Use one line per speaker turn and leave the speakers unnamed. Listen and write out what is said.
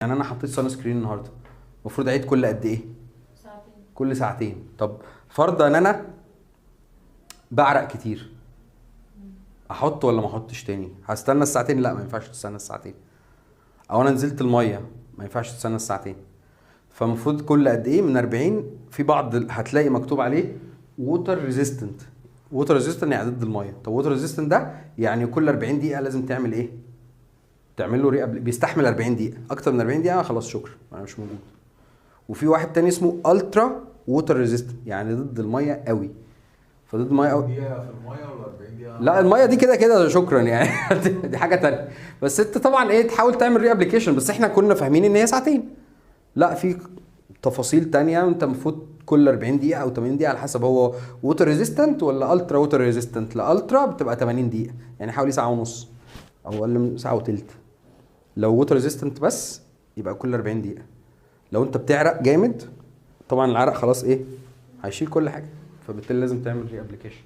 يعني انا حطيت سان سكرين النهارده، المفروض اعيد كل قد ايه؟
ساعتين.
كل ساعتين. طب فرضا ان انا بعرق كتير، احط ولا ما احطش تاني؟ هستنى الساعتين؟ لا ما ينفعش تستنى الساعتين. او انا نزلت الميه، ما ينفعش تستنى الساعتين. فالمفروض كل قد ايه؟ من 40. في بعض هتلاقي مكتوب عليه ووتر ريزيستنت. ووتر ريزيستنت يعني ضد الميه. طب ووتر ريزيستنت ده يعني كل 40 دقيقه لازم تعمل ايه؟ تعمل له بيستحمل 40 دقيقه. اكتر من 40 دقيقه خلاص شكرا انا مش موجود. وفي واحد تاني اسمه الترا ووتر ريزيستنت، يعني ضد الميه قوي. فضد الميه قوي.
دقيقة في المية ولا 40 دقيقة؟
لا الميه دي كده كده شكرا يعني دي حاجه تانية. بس انت طبعا ايه تحاول تعمل ري ابلكيشن، بس احنا كنا فاهمين ان هي ساعتين. لا في تفاصيل تانية. انت المفروض كل 40 دقيقه او 80 دقيقه على حسب هو ووتر ريزيستنت ولا الترا ووتر ريزيستنت. لا الترا بتبقى 80 دقيقه، يعني حوالي ساعه ونص او اقل من ساعه وتلت. لو ووتر ريزيستنت بس يبقى كل 40 دقيقه. لو انت بتعرق جامد، طبعا العرق خلاص ايه هيشيل كل حاجه، فبالتالي لازم تعمل ري ابلكيشن.